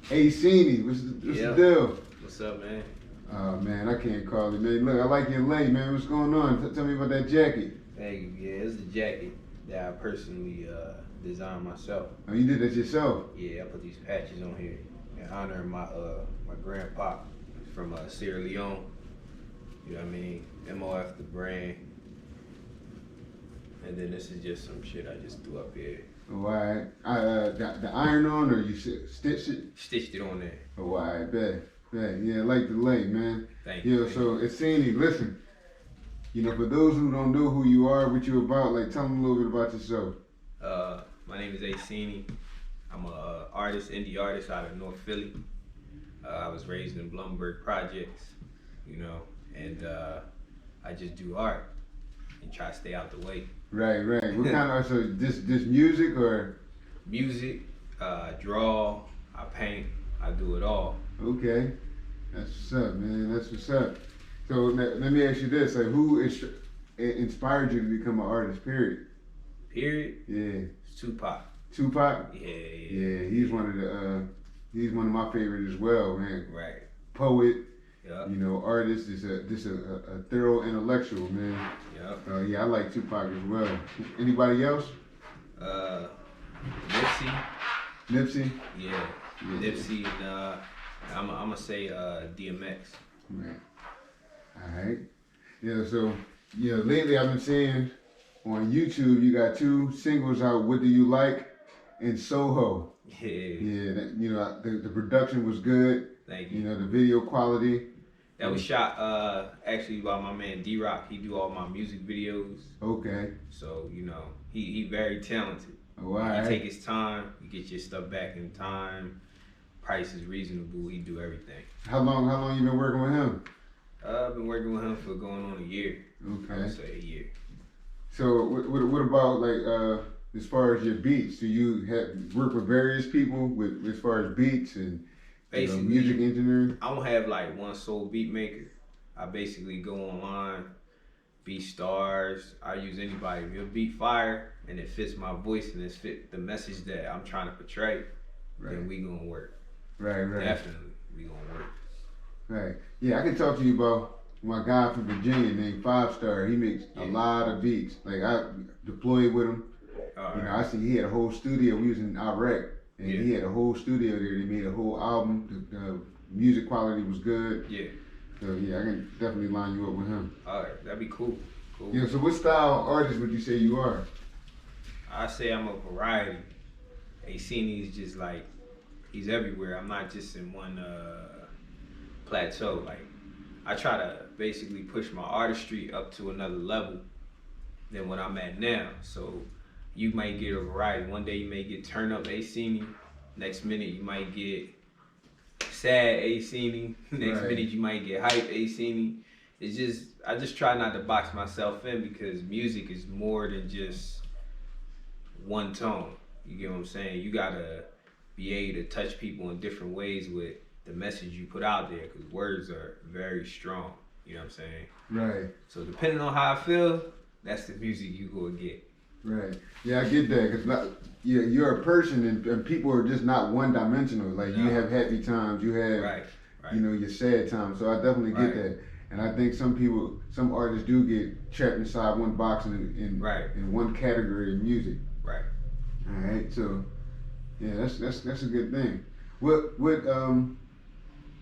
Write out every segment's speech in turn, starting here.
ASENI, what's the deal? What's up, man? Oh man, I can't call it, man. Look, I like your lay, man. What's going on? Tell me about that jacket. Hey, yeah, it's the jacket that I personally designed myself. Oh, you did that yourself? Yeah, I put these patches on here in honor of my grandpa from Sierra Leone. You know what I mean? MOF the brand. And then this is just some shit I just threw up here. Oh, all right. The iron on, or you stitched it? Stitched it on there. Oh, all right, bet. Yeah, I like the lay, man. Thank you. Yeah, so ASENI, listen. You know, for those who don't know who you are, what you're about, like, tell them a little bit about yourself. My name is ASENI. I'm a artist, indie artist out of North Philly. I was raised in Blumberg Projects, you know, and I just do art and try to stay out the way. Right. What kind of, so just music or? Music, draw, I paint, I do it all. Okay, that's what's up, man. That's what's up. So let me ask you this: like, who inspired you to become an artist? Period. Period. Yeah. It's Tupac. Tupac. Yeah. He's one of my favorites as well, man. Right. Poet. Yeah. You know, artist is a thorough intellectual, man. Yeah. Yeah, I like Tupac as well. Anybody else? Nipsey. Yeah. Nipsey and I'm gonna say DMX. Right. All right. Yeah. So lately I've been seeing on YouTube you got 2 singles out. What Do You Like? And Soho. Yeah. Yeah. The production was good. Thank you. You know, the video quality. That was shot actually by my man D-Rock. He do all my music videos. Okay. So, you know, he very talented. Oh, all right. He take his time, you get your stuff back in time. Price is reasonable, he do everything. How long you been working with him? I've been working with him for going on a year. Okay. I would say a year. So what about like as far as your beats? Do you work with various people with as far as beats and basically, music engineering? I don't have like one sole beat maker. I basically go online, beat stars. I use anybody. If your beat fire and it fits my voice and it fit the message that I'm trying to portray, then we gonna work. Right. Definitely, we gonna work. Right. Yeah, I can talk to you about my guy from Virginia named 5-Star. He makes a lot of beats. Like I deployed with him. You know, I see he had a whole studio. We was in Iraq, and he had a whole studio there. They made a whole album. The music quality was good. Yeah. So yeah, I can definitely line you up with him. All right, that'd be cool. Yeah. So what style artist would you say you are? I say I'm a variety. ASENI is just like, he's everywhere. I'm not just in one plateau. Like, I try to basically push my artistry up to another level than what I'm at now. So you might get a variety. One day you may get turn up ASENI. Next minute you might get sad ASENI. Next minute you might get hype ASENI. It's just, I just try not to box myself in because music is more than just one tone. You get what I'm saying? You gotta be able to touch people in different ways with the message you put out there, because words are very strong. You know what I'm saying? Right. So depending on how I feel, that's the music you go get. Right. Yeah, I get that, because you're a person, and people are just not one-dimensional. Like, you have happy times, you have, you know, your sad times. So I definitely get that. And I think some artists do get trapped inside one box in one category of music. Right. All right. So, yeah, that's a good thing. What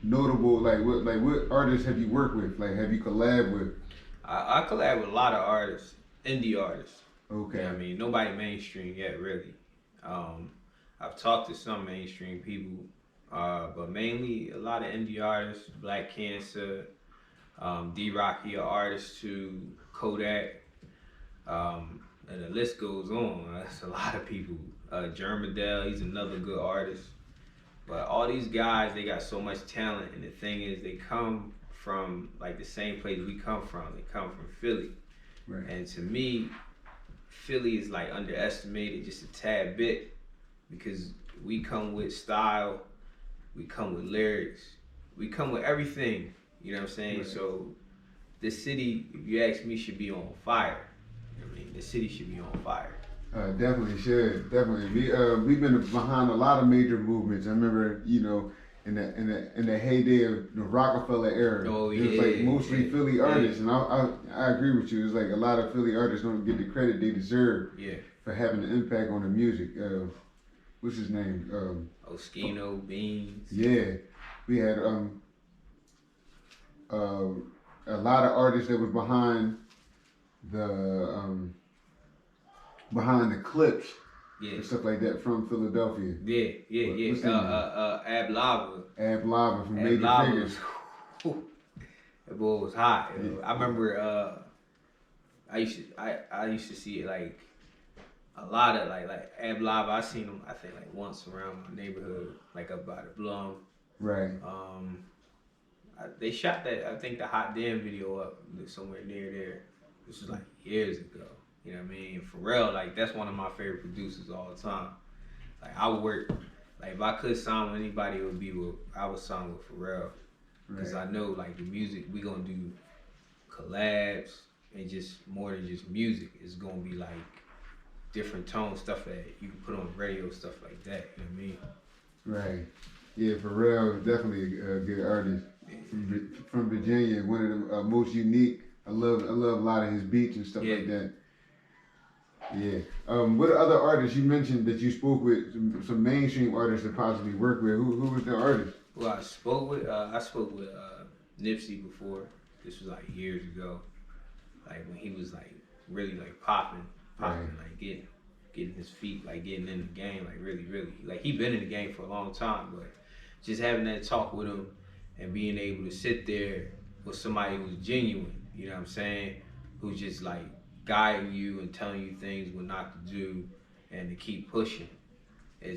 notable what artists have you worked with? Like, have you collabed with? I collab with a lot of artists, indie artists. Okay. You know what I mean, nobody mainstream yet, really. I've talked to some mainstream people, but mainly a lot of indie artists. Black Cancer, D-Rock, he an artist too, Kodak, and the list goes on. That's a lot of people. Germadel, he's another good artist. But all these guys, they got so much talent, and the thing is, they come from like the same place we come from. They come from Philly. Right. And to me, Philly is like underestimated just a tad bit, because we come with style, we come with lyrics, we come with everything, you know what I'm saying? Right. So this city, if you ask me, should be on fire. You know what I mean? The city should be on fire. Definitely should. Definitely. We've been behind a lot of major movements. I remember, in the heyday of the Rockefeller era, Oh it was like mostly Philly artists, yeah. and I agree with you. It's like a lot of Philly artists don't get the credit they deserve Yeah. for having an impact on the music. What's his name? Oskino, Beans. Yeah, we had uh, a lot of artists that was the behind the clips and stuff like that from Philadelphia. What's his name? Ab Lava. Ab Lava from Ab Major Lava Figures. That boy was hot. Yeah. I remember I used to see it like a lot of like Ab Lava. I seen him I think like once around my neighborhood, like up by the Blum. Right. They shot that I think the Hot Damn video up somewhere near there. This was like years ago. You know what I mean? Pharrell, like that's one of my favorite producers all the time. Like I would work, like if I could sign with anybody, I would sign with Pharrell, because I know like the music we gonna do collabs and just more than just music. It's gonna be like different tone stuff that you can put on the radio, stuff like that. You know what I mean? Right. Yeah, Pharrell is definitely a good artist from Virginia. One of the most unique. I love a lot of his beats and stuff like that. Yeah. What other artists you mentioned that you spoke with? Some mainstream artists that possibly work with. Who was the artist? Well, I spoke with Nipsey before. This was like years ago, like when he was like really like popping, Right. like getting his feet, like getting in the game, like really, like he been in the game for a long time, but just having that talk with him and being able to sit there with somebody who's genuine, you know what I'm saying, who's just like guiding you and telling you things what not to do and to keep pushing.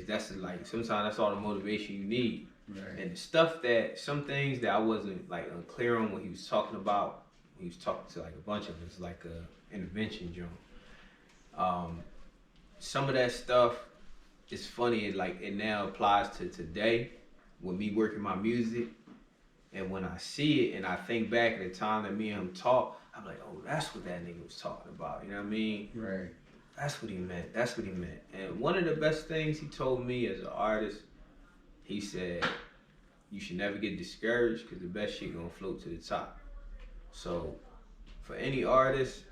That's like sometimes that's all the motivation you need. Right. And the stuff that some things that I wasn't like unclear on when he was talking about, he was talking to like a bunch of us, like a intervention joint. Some of that stuff is funny. It now applies to today with me working my music, and when I see it and I think back at the time that me and him talked, I'm like, oh, that's what that nigga was talking about. You know what I mean? Right. That's what he meant. That's what he meant. And one of the best things he told me as an artist, he said, you should never get discouraged because the best shit gonna float to the top. So for any artist,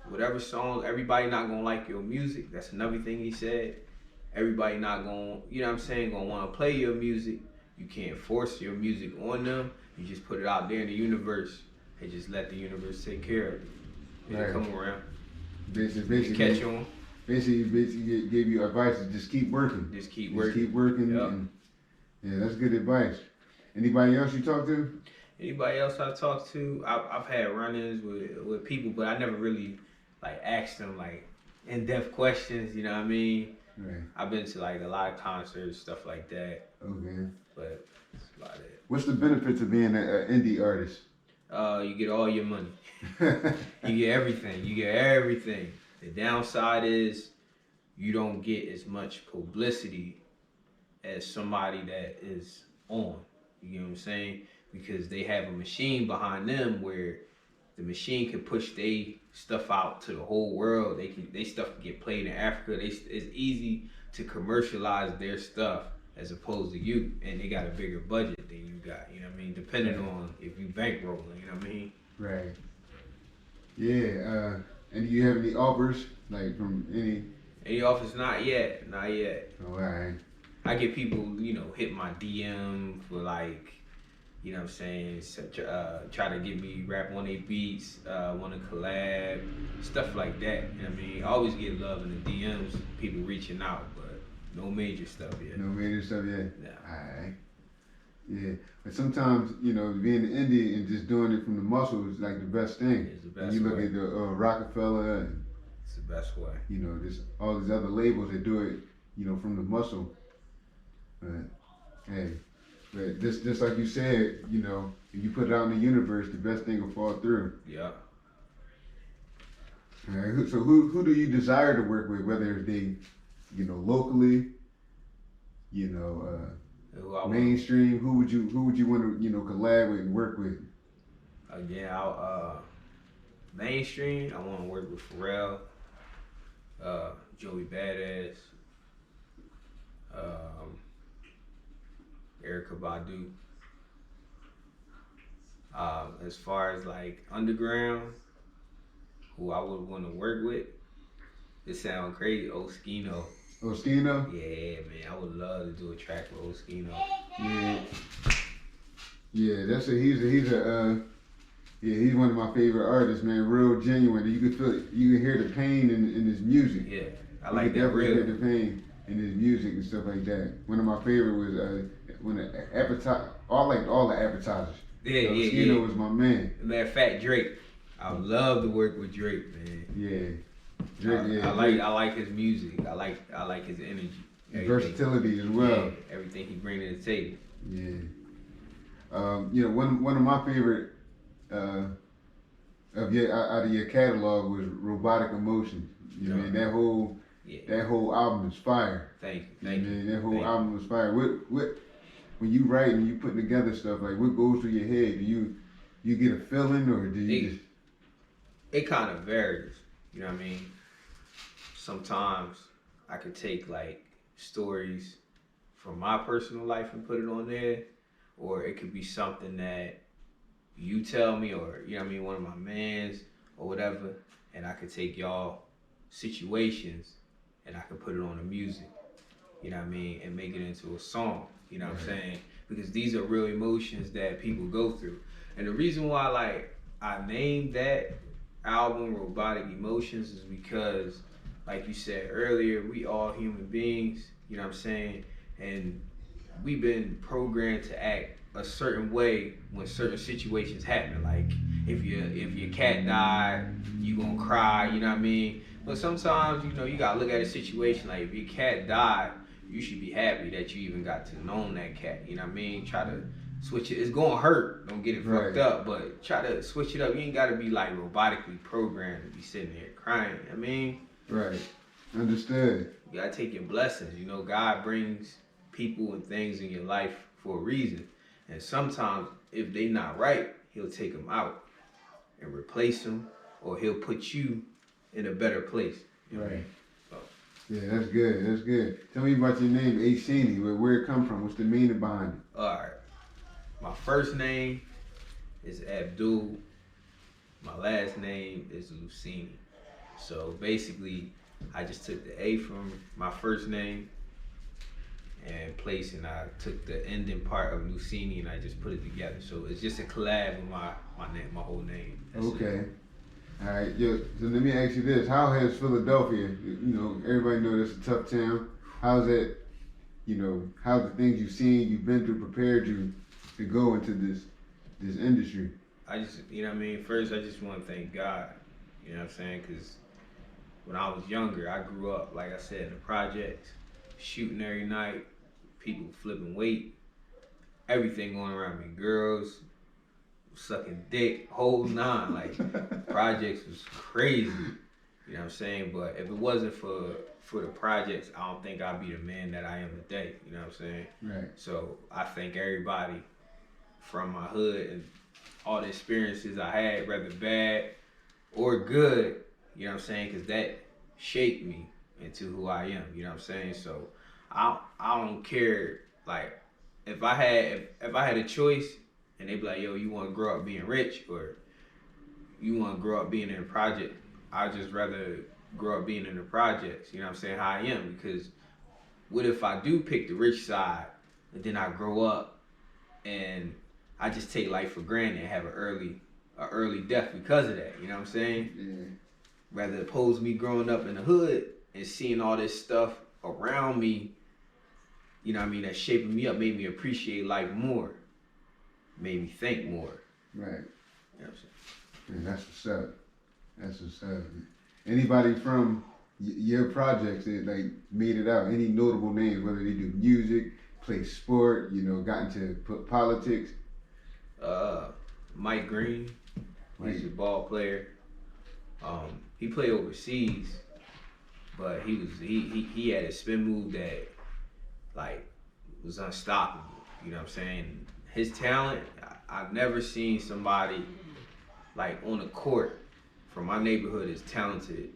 whatever song, everybody not gonna like your music. That's another thing he said. Everybody not gonna, you know what I'm saying, gonna wanna play your music. You can't force your music on them. You just put it out there in the universe and just let the universe take care of it. It'll come around. Basically, catch on. Basically gave you advice to just keep working. Just keep working. Keep working. Yep. And, yeah, that's good advice. Anybody else you talk to? Anybody else I talked to? I've had run-ins with people, but I never really like asked them like in-depth questions. You know what I mean? Right. I've been to like a lot of concerts, stuff like that. Okay. But that's about it. What's the benefits of being an indie artist? You get all your money. You get everything. You get everything. The downside is you don't get as much publicity as somebody that is on. You know what I'm saying? Because they have a machine behind them where the machine can push their stuff out to the whole world. They stuff can get played in Africa. It's easy to commercialize their stuff as opposed to you, and they got a bigger budget than you got. You know what I mean? Depending on if you bankrolling. You know what I mean? Right. Yeah. And do you have any offers like from any offers? Not yet. Oh, all right. I get people, hit my DM for like, you know what I'm saying, try to get me rap on their beats, want to collab, stuff like that. You know what I mean? I always get love in the DMs, people reaching out, but no major stuff yet. No major stuff yet? No. Alright. Yeah. But sometimes, being an indie and just doing it from the muscle is like the best thing. It's the best you look way. at the Rockefeller and, It's the best way. just all these other labels that do it, from the muscle. But, hey. But just like you said, if you put it out in the universe, the best thing will fall through. Yeah. All right. So who do you desire to work with, whether they, locally, mainstream? Who would you want to collab with and work with? Again, mainstream. I want to work with Pharrell, Joey Badass, Erica Badu. As far as like underground, who I would want to work with, it sound crazy. Oskino. Oskino? Yeah, man, I would love to do a track with Oskino. Yeah. Yeah, he's one of my favorite artists, man. Real genuine. You can feel it. You can hear the pain in his music. Yeah, I you like can that. Definitely real. hear the pain in his music and stuff like that. One of my favorite was when all the advertisers. Yeah, Oskino was my man. Matter of fact, Drake. I would love to work with Drake, man. Yeah. Drake, I like his music. I like his energy. Versatility as well. Yeah, everything he brings to the table. Yeah. One of my favorite out of your catalog was Robotic Emotions. You know, that whole album is fire. Thank you. That whole album was fire. What when you write and you put together stuff, like what goes through your head? Do you get a feeling or do you it kind of varies. You know what I mean? Sometimes I could take like stories from my personal life and put it on there, or it could be something that you tell me, or you know what I mean, one of my mans or whatever, and I could take y'all situations and I could put it on the music, you know what I mean, and make it into a song, you know what I'm saying? Because these are real emotions that people go through. And the reason why like I named that album Robotic Emotions is because, like you said earlier, we all human beings, you know what I'm saying? And we've been programmed to act a certain way when certain situations happen. Like if your cat died, you gonna cry, you know what I mean? But sometimes, you know, you gotta look at a situation like if your cat died, you should be happy that you even got to know that cat, you know what I mean? Try to switch it. It's gonna hurt, don't get it fucked up, but try to switch it up. You ain't gotta be like robotically programmed to be sitting there crying, I mean? Right. Understood. You gotta take your blessings. You know, God brings people and things in your life for a reason. And sometimes, if they not right, he'll take them out and replace them, or he'll put you in a better place. You know what I mean? So. Yeah, that's good. That's good. Tell me about your name, ASENI. Where it come from? What's the meaning behind it? All right. My first name is Abdul. My last name is Lucini. So basically, I just took the A from my first name and place, and I took the ending part of Lucini and I just put it together. So it's just a collab with my name, my whole name. That's okay. It. All right. So let me ask you this: how has Philadelphia? You know, everybody knows it's a tough town. How's it? You know, how the things you've seen, you've been through, prepared you to go into this industry? I just, you know what I mean? First, I just want to thank God. You know what I'm saying? Because when I was younger, I grew up, like I said, in the projects, shooting every night, people flipping weight, everything going around me. Girls sucking dick, whole nine. Like, projects was crazy. You know what I'm saying? But if it wasn't for the projects, I don't think I'd be the man that I am today. You know what I'm saying? Right. So I thank everybody from my hood and all the experiences I had, whether bad or good, you know what I'm saying? Because that shaped me into who I am, you know what I'm saying? So I don't care, like, if I had a choice and they be like, yo, you want to grow up being rich or you want to grow up being in a project, I'd just rather grow up being in the projects, you know what I'm saying, how I am. Because what if I do pick the rich side and then I grow up and I just take life for granted and have an early death because of that, you know what I'm saying? Yeah. Rather oppose me growing up in the hood and seeing all this stuff around me, you know what I mean, that's shaping me up, made me appreciate life more, made me think more. Right. You know what I'm saying? Yeah, that's what's up. That's what's up. Anybody from your projects that like made it out? Any notable names, whether they do music, play sport, you know, got into politics? Mike Green, he's a ball player. He played overseas, but he had a spin move that like was unstoppable. You know what I'm saying? His talent, I've never seen somebody like on the court from my neighborhood as talented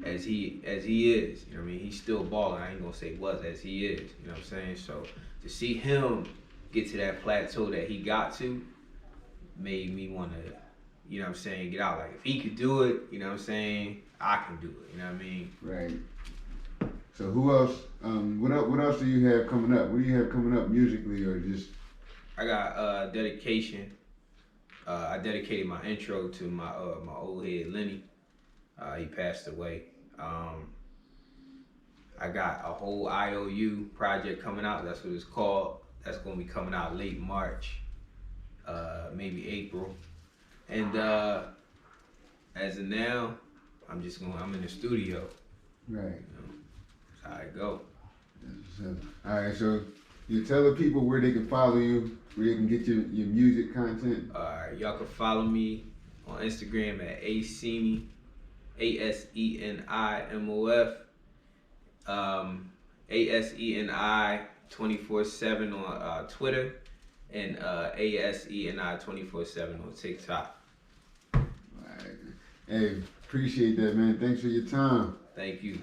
as he is. You know what I mean? He's still balling. I ain't gonna say was, as he is. You know what I'm saying? So to see him get to that plateau that he got to made me want to, you know what I'm saying, get out. Like, if he could do it, you know what I'm saying, I can do it. You know what I mean? Right. So who else? What else do you have coming up? What do you have coming up musically, or just? I got dedication. I dedicated my intro to my old head Lenny. He passed away. I got a whole IOU project coming out. That's what it's called. That's gonna be coming out late March, maybe April. And as of now, I'm in the studio. Right. You know, that's how I go. All right, so you tell the people where they can follow you, where they can get your music content. Y'all can follow me on Instagram at ASENI, ASENIMOF, ASENI 24/7 on Twitter, and ASENI 24/7 on TikTok. All right. Hey, appreciate that, man. Thanks for your time. Thank you.